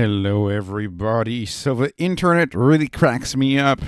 Hello, everybody. So the internet really cracks me up.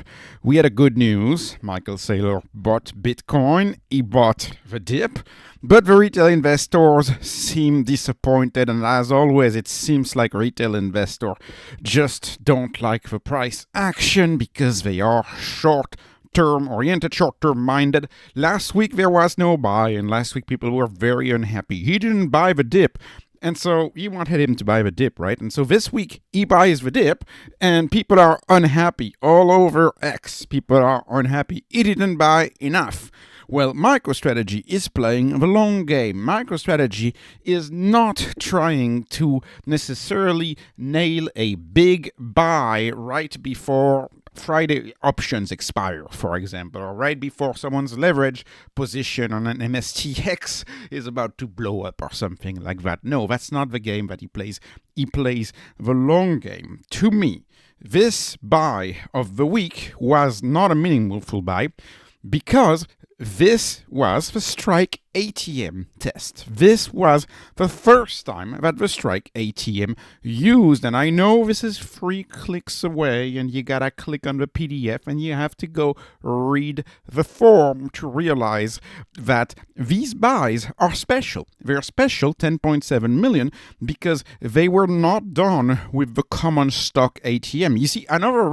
We had a good news. Michael Saylor bought Bitcoin. He bought the dip. But the retail investors seem disappointed. And as always, it seems like retail investors just don't like the price action because they are short-term oriented, short-term minded. Last week there was no buy, and last week people were very unhappy. He didn't buy the dip. And so you wanted him to buy the dip, right? And so this week he buys the dip and people are unhappy all over X. People are unhappy. He didn't buy enough. Well, MicroStrategy is playing the long game. MicroStrategy is not trying to necessarily nail a big buy right before Friday options expire, for example, or right before someone's leverage position on an MSTR is about to blow up or something like that. No, that's not the game that he plays. He plays the long game. To me, this buy of the week was not a meaningful buy because this was the STRK ATM test. This was the first time that the STRK ATM used, and I know this is 3 clicks away and you gotta click on the PDF and you have to go read the form to realize that these buys are special. They're special, 10.7 million, because they were not done with the common stock ATM. You see, another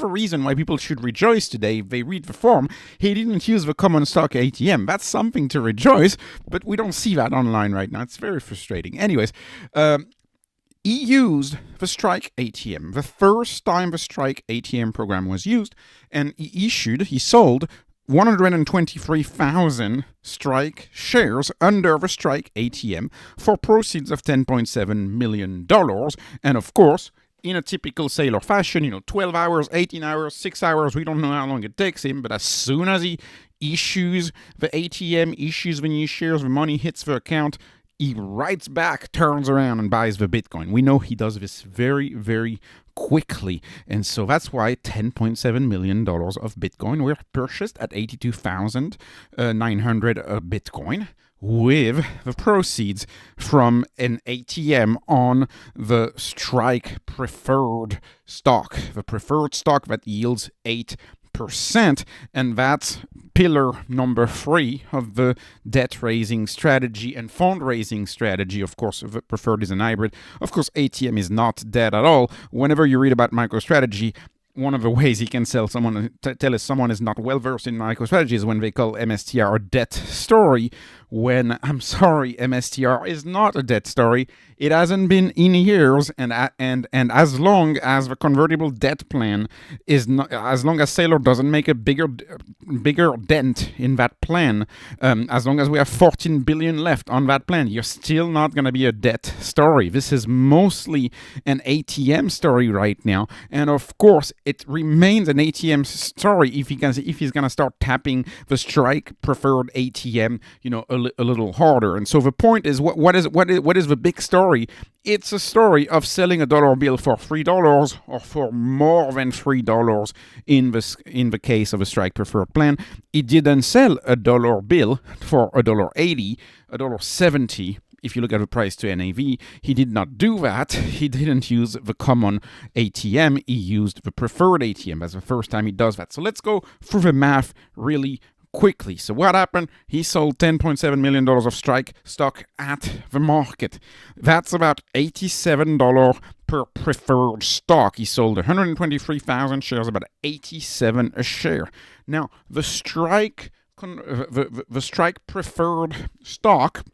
reason why people should rejoice today if they read the form, he didn't use the common stock ATM. That's something to rejoice, but we don't see that online right now. It's very frustrating. Anyways, he used the STRK ATM. The first time the STRK ATM program was used, and he sold 123,000 STRK shares under the STRK ATM for proceeds of $10.7 million. And of course, in a typical Saylor fashion, 12 hours, 18 hours, 6 hours, we don't know how long it takes him, but as soon as he issues the ATM, issues the new shares, the money hits the account, he writes back, turns around, and buys the Bitcoin. We know he does this very, very quickly. And so that's why $10.7 million of Bitcoin were purchased at 82,900 Bitcoin, with the proceeds from an ATM on the STRK preferred stock, the preferred stock that yields 8%, and that's pillar number 3 of the debt-raising strategy and fundraising strategy. Of course, the preferred is an hybrid. Of course, ATM is not debt at all. Whenever you read about MicroStrategy, one of the ways he can tell someone is not well-versed in MicroStrategy is when they call MSTR a debt story, when, I'm sorry, MSTR is not a debt story. It hasn't been in years, and as long as the convertible debt plan is not, as long as Saylor doesn't make a bigger dent in that plan, as long as we have 14 billion left on that plan, you're still not going to be a debt story. This is mostly an ATM story right now, and of course, it remains an ATM story if he's gonna start tapping the STRK preferred ATM, a little harder. And so the point is, what is the big story? It's a story of selling a dollar bill for $3 or for more than $3 in the case of a STRK preferred plan. It didn't sell a dollar bill for $1.80, $1.70. If you look at the price to NAV, he did not do that. He didn't use the common ATM. He used the preferred ATM. That's the first time he does that. So let's go through the math really quickly. So what happened? He sold $10.7 million of STRK stock at the market. That's about $87 per preferred stock. He sold 123,000 shares, about $87 a share. Now, the STRK preferred stock,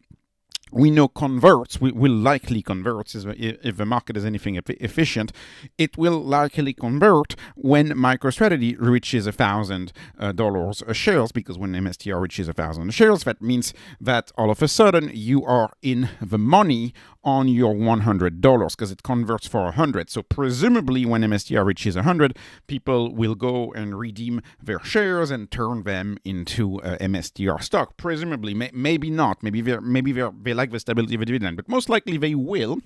we know converts, will likely convert if the market is anything efficient. It will likely convert when MicroStrategy reaches $1,000 a shares, because when MSTR reaches 1,000 shares, that means that all of a sudden you are in the money on your $100 because it converts for 100. So presumably when MSTR reaches 100, people will go and redeem their shares and turn them into MSTR stock. Presumably, maybe not. Maybe they like the stability of the dividend, but most likely they will.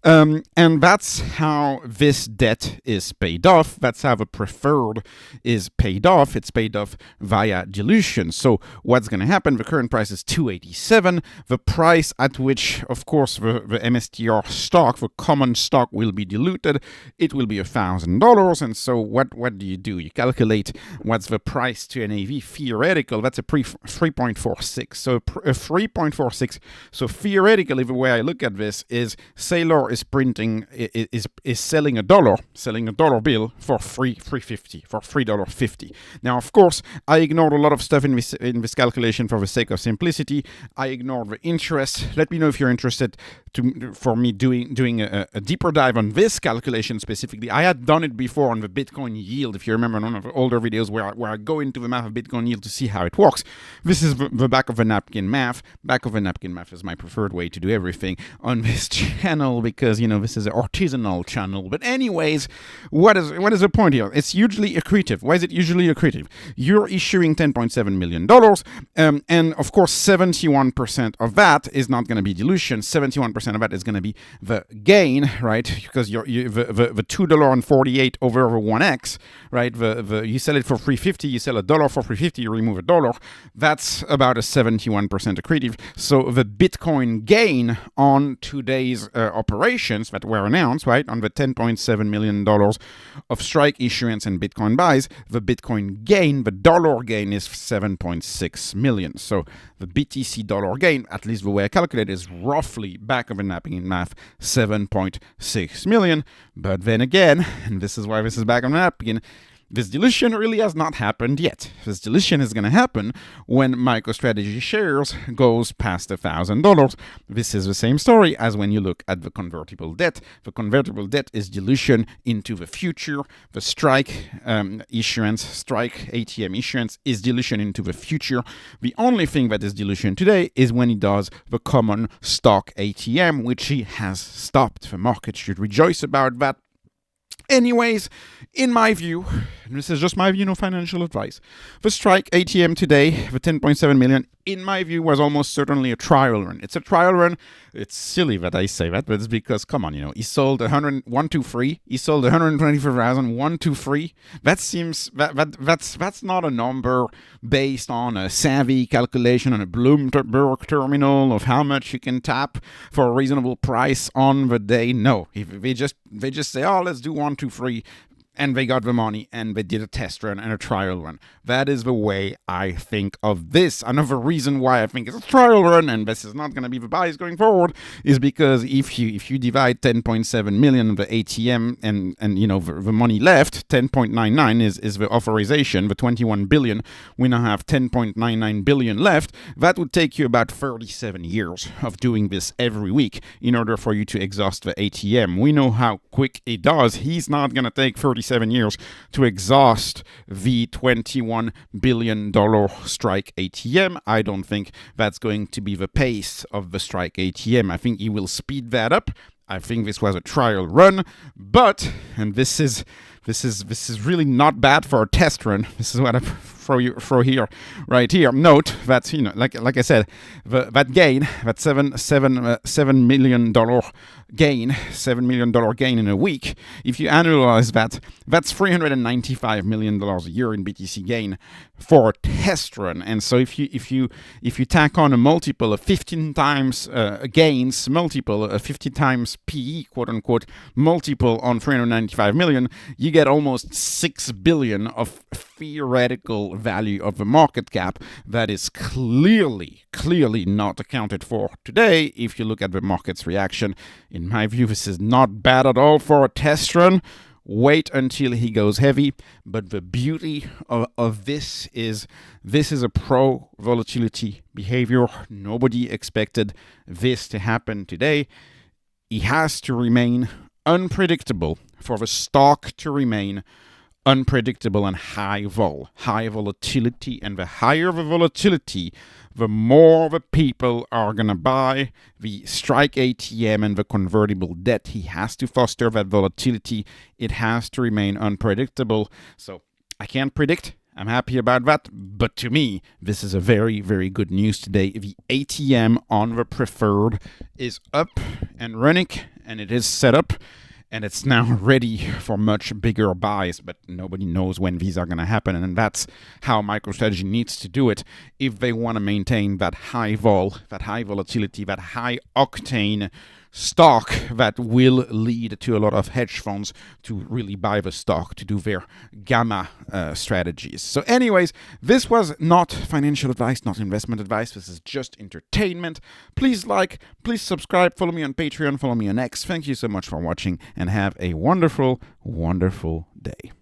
And that's how this debt is paid off. That's how the preferred is paid off. It's paid off via dilution. So what's going to happen? The current price is $287. The price at which, of course, the MSTR stock, the common stock, will be diluted, it will be $1,000. And so what do? You calculate what's the price to NAV theoretical. That's a 3.46. So a 3.46. So theoretically, the way I look at this is Saylor is printing is selling a dollar bill for $3.50. Now, of course, I ignored a lot of stuff in this calculation for the sake of simplicity. I ignored the interest. Let me know if you're interested for me doing a deeper dive on this calculation specifically. I had done it before on the Bitcoin yield, if you remember, in one of the older videos where I go into the math of Bitcoin yield to see how it works. This is the back of the napkin math. Back of the napkin math is my preferred way to do everything on this channel because, this is an artisanal channel. But anyways, what is the point here? It's hugely accretive. Why is it usually accretive? You're issuing $10.7 million, and of course, 71% of that is not going to be dilution. 71% of that is going to be the gain, right? Because the $2.48 over the 1x, right? You sell it for $3.50, you sell a dollar for $3.50, you remove a dollar. That's about a 71% accretive. So the Bitcoin gain on today's operations that were announced, right, on the $10.7 million of strike issuance and Bitcoin buys, the Bitcoin gain, the dollar gain, is 7.6 million. So the BTC dollar gain, at least the way I calculate, is roughly, back of a napkin math, 7.6 million. But then again, and this is why this is back of a napkin, this dilution really has not happened yet. This dilution is going to happen when MicroStrategy shares goes past $1,000. This is the same story as when you look at the convertible debt. The convertible debt is dilution into the future. The strike issuance, strike ATM issuance, is dilution into the future. The only thing that is dilution today is when he does the common stock ATM, which he has stopped. The market should rejoice about that. Anyways, in my view, and this is just my view, no financial advice, the strike ATM today, the 10.7 million, in my view, was almost certainly a trial run. It's a trial run. It's silly that I say that, but it's because, come on, he sold 123. He sold 124,000, 123. That seems, that's not a number based on a savvy calculation on a Bloomberg terminal of how much you can tap for a reasonable price on the day. No, they just say, oh, let's do 123. And they got the money, and they did a test run and a trial run. That is the way I think of this. Another reason why I think it's a trial run, and this is not going to be the bias going forward, is because if you divide 10.7 million of the ATM and the money left, 10.99 is the authorization, the 21 billion. We now have 10.99 billion left. That would take you about 37 years of doing this every week in order for you to exhaust the ATM. We know how quick it does. He's not going to take 37 years to exhaust the $21 billion strike ATM. I don't think that's going to be the pace of the strike ATM. I think he will speed that up. I think this was a trial run, but, and this is really not bad for a test run. This is what I throw here, right here. Note that, like I said, that gain, that $7 million gain, $7 million gain in a week. If you annualize that, that's $395 million a year in BTC gain for a test run. And so if you tack on a multiple of 15 times gains, multiple of 50 times PE, quote unquote, multiple on 395 million, you get almost 6 billion of theoretical value of the market cap that is clearly not accounted for today. If you look at the market's reaction, in my view, this is not bad at all for a test run. Wait until he goes heavy. But the beauty of this is a pro-volatility behavior. Nobody expected this to happen today. He has to remain unpredictable for the stock to remain unpredictable and high volatility. And the higher the volatility, the more the people are going to buy the strike ATM and the convertible debt. He has to foster that volatility. It has to remain unpredictable. So I can't predict. I'm happy about that, but to me, this is a very, very good news today. The ATM on the preferred is up and running, and it is set up, and it's now ready for much bigger buys, but nobody knows when these are going to happen, and that's how MicroStrategy needs to do it if they want to maintain that high volatility, that high octane stock that will lead to a lot of hedge funds to really buy the stock to do their gamma strategies. So anyways, this was not financial advice, not investment advice. This is just entertainment. Please please subscribe, follow me on Patreon, follow me on X. Thank you so much for watching, and have a wonderful, wonderful day.